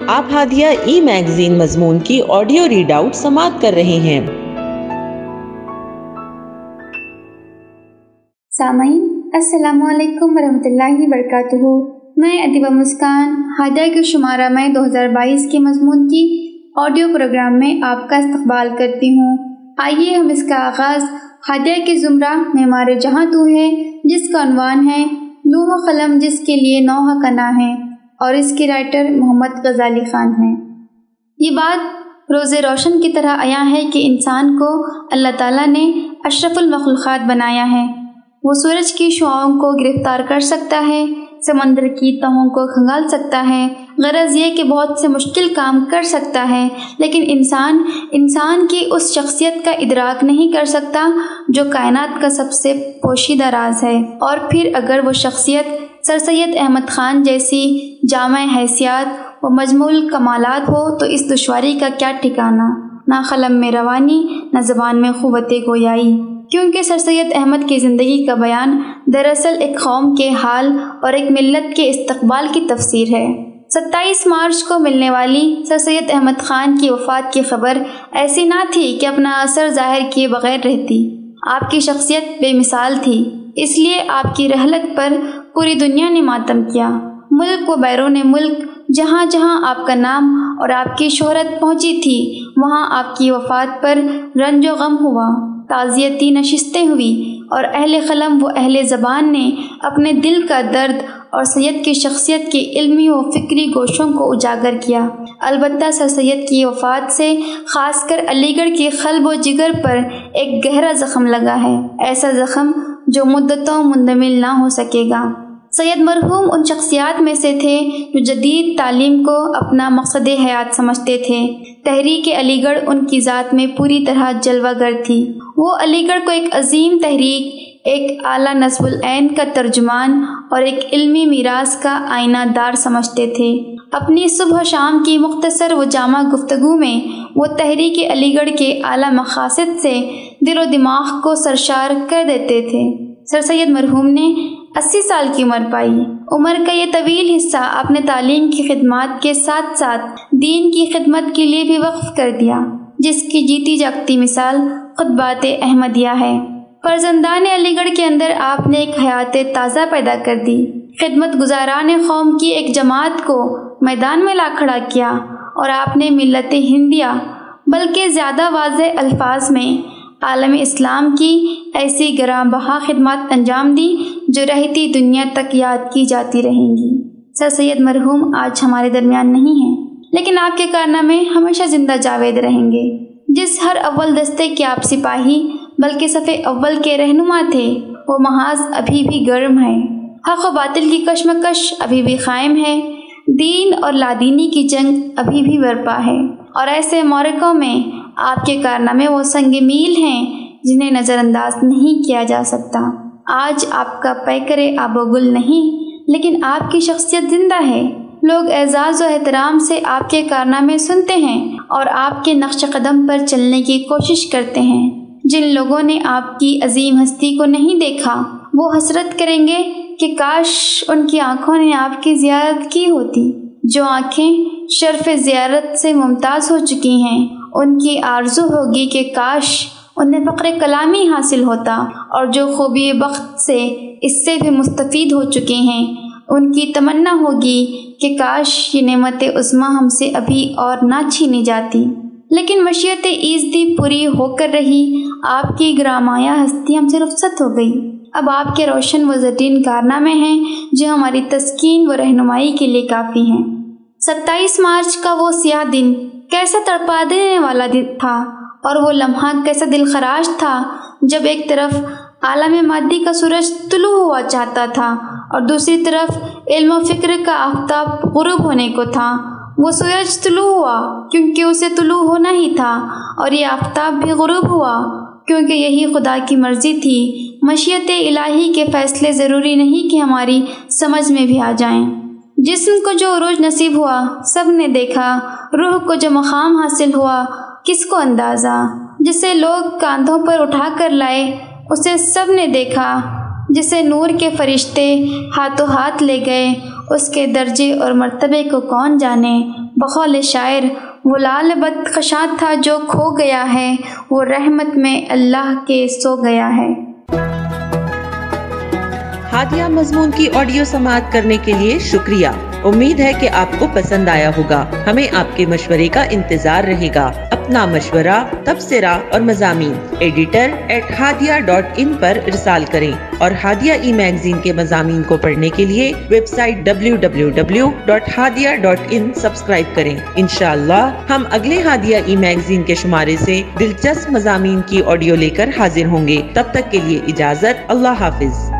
آپ ہادیہ ای میگزین مضمون کی آڈیو ریڈ آؤٹ سماعت کر رہے ہیں۔ سامعین السلام علیکم ورحمۃ اللہ وبرکاتہ۔ میں ادیبہ مسکان ہادیہ کے شمارہ میں 2022 کے مضمون کی آڈیو پروگرام میں آپ کا استقبال کرتی ہوں۔ آئیے ہم اس کا آغاز ہادیہ کے زمرہ معمار جہاں تو ہے، جس کا عنوان ہے لوح قلم جس کے لیے نوحہ کنا ہے، اور اس کے رائٹر محمد غزالی خان ہیں۔ یہ بات روز روشن کی طرح عیاں ہے کہ انسان کو اللہ تعالیٰ نے اشرف المخلوقات بنایا ہے۔ وہ سورج کی شعاؤں کو گرفتار کر سکتا ہے، سمندر کی تہوں کو کھنگال سکتا ہے، غرض یہ کہ بہت سے مشکل کام کر سکتا ہے، لیکن انسان کی اس شخصیت کا ادراک نہیں کر سکتا جو کائنات کا سب سے پوشیدہ راز ہے۔ اور پھر اگر وہ شخصیت سر سید احمد خان جیسی جامع حیثیت و مجموع کمالات ہو تو اس دشواری کا کیا ٹھکانہ، نہ قلم میں روانی نہ زبان میں قوت گویائی، کیونکہ سر سید احمد کی زندگی کا بیان دراصل ایک قوم کے حال اور ایک ملت کے استقبال کی تفسیر ہے۔ 27 مارچ کو ملنے والی سر سید احمد خان کی وفات کی خبر ایسی نہ تھی کہ اپنا اثر ظاہر کیے بغیر رہتی۔ آپ کی شخصیت بے مثال تھی، اس لیے آپ کی رحلت پر پوری دنیا نے ماتم کیا۔ ملک و بیرون ملک جہاں جہاں آپ کا نام اور آپ کی شہرت پہنچی تھی، وہاں آپ کی وفات پر رنج و غم ہوا، تعزیتی نشستیں ہوئی، اور اہل قلم و اہل زبان نے اپنے دل کا درد اور سید کی شخصیت کے علمی و فکری گوشوں کو اجاگر کیا۔ البتہ سر سید کی وفات سے خاص کر علی گڑھ کے قلب و جگر پر ایک گہرا زخم لگا ہے، ایسا زخم جو مدتوں مندمل نہ ہو سکے گا۔ سید مرحوم ان شخصیات میں سے تھے جو جدید تعلیم کو اپنا مقصد حیات سمجھتے تھے۔ تحریک علی گڑھ ان کی ذات میں پوری طرح جلوہ گر تھی۔ وہ علی گڑھ کو ایک عظیم تحریک، ایک اعلیٰ نصب العین کا ترجمان اور ایک علمی میراث کا آئینہ دار سمجھتے تھے۔ اپنی صبح و شام کی مختصر و جامع گفتگو میں وہ تحریک علی گڑھ کے اعلیٰ مقاصد سے دل و دماغ کو سرشار کر دیتے تھے۔ سر سید مرحوم نے 80 سال کی عمر پائی۔ عمر کا یہ طویل حصہ آپ نے تعلیم کی خدمات کے ساتھ ساتھ دین کی خدمت کے لیے بھی وقف کر دیا، جس کی جیتی جاگتی مثال خطبات احمدیہ ہے۔ فرزندان علی گڑھ کے اندر آپ نے ایک حیات تازہ پیدا کر دی، خدمت گزاران قوم کی ایک جماعت کو میدان میں لا کھڑا کیا، اور آپ نے ملت ہندیہ بلکہ زیادہ واضح الفاظ میں عالم اسلام کی ایسی گراں بہا خدمات انجام دی جو رہتی دنیا تک یاد کی جاتی رہیں گی۔ سر سید مرحوم آج ہمارے درمیان نہیں ہیں، لیکن آپ کے کارنامے ہمیشہ زندہ جاوید رہیں گے۔ جس ہر اول دستے کے آپ سپاہی بلکہ صف اول کے رہنما تھے، وہ محاذ ابھی بھی گرم ہے، حق و باطل کی کشمکش ابھی بھی قائم ہے، دین اور لادینی کی جنگ ابھی بھی برپا ہے، اور ایسے معرکوں میں آپ کے کارنامے وہ سنگ میل ہیں جنہیں نظر انداز نہیں کیا جا سکتا۔ آج آپ کا پیکر آب و گل نہیں، لیکن آپ کی شخصیت زندہ ہے۔ لوگ اعزاز و احترام سے آپ کے کارنامے سنتے ہیں اور آپ کے نقش قدم پر چلنے کی کوشش کرتے ہیں۔ جن لوگوں نے آپ کی عظیم ہستی کو نہیں دیکھا، وہ حسرت کریں گے کہ کاش ان کی آنکھوں نے آپ کی زیارت کی ہوتی۔ جو آنکھیں شرف زیارت سے ممتاز ہو چکی ہیں، ان کی آرزو ہوگی کہ کاش انہیں فقر کلامی حاصل ہوتا، اور جو خوبی بخت سے اس سے بھی مستفید ہو چکے ہیں، ان کی تمنا ہوگی کہ کاش یہ نعمت عظمیٰ ہم سے ابھی اور نہ چھینی جاتی۔ لیکن مشیت ایزدی پوری ہو کر رہی، آپ کی گرامایا ہستی ہم سے رخصت ہو گئی۔ اب آپ کے روشن و زرین کارنامے ہیں جو ہماری تسکین و رہنمائی کے لیے کافی ہیں۔ 27 مارچ کا وہ سیاہ دن کیسا تڑپا دینے والا دن تھا، اور وہ لمحہ کیسا دل خراش تھا جب ایک طرف عالم مادی کا سورج طلوع ہوا چاہتا تھا اور دوسری طرف علم و فکر کا آفتاب غروب ہونے کو تھا۔ وہ سورج طلوع ہوا کیونکہ اسے طلوع ہونا ہی تھا، اور یہ آفتاب بھی غروب ہوا کیونکہ یہی خدا کی مرضی تھی۔ مشیت الہی کے فیصلے ضروری نہیں کہ ہماری سمجھ میں بھی آ جائیں۔ جسم کو جو عروج نصیب ہوا سب نے دیکھا، روح کو جو مقام حاصل ہوا کس کو اندازہ، جسے لوگ کاندھوں پر اٹھا کر لائے اسے سب نے دیکھا، جسے نور کے فرشتے ہاتھوں ہاتھ لے گئے اس کے درجے اور مرتبے کو کون جانے، بقول شاعر وہ لال بد خشاں تھا جو کھو گیا ہے، وہ رحمت میں اللہ کے سو گیا ہے۔ ہادیہ مضمون کی آڈیو سماعت کرنے کے لیے شکریہ۔ امید ہے کہ آپ کو پسند آیا ہوگا۔ ہمیں آپ کے مشورے کا انتظار رہے گا۔ اپنا مشورہ، تبصرہ اور مضامین editor@hadia.in پر ارسال کریں اور ہادیہ ای میگزین کے مضامین کو پڑھنے کے لیے ویب سائٹ www.hadia.in سبسکرائب کریں۔ انشاءاللہ ہم اگلے ہادیہ ای میگزین کے شمارے سے دلچسپ مضامین کی آڈیو لے کر حاضر ہوں گے۔ تب تک کے لیے اجازت، اللہ حافظ۔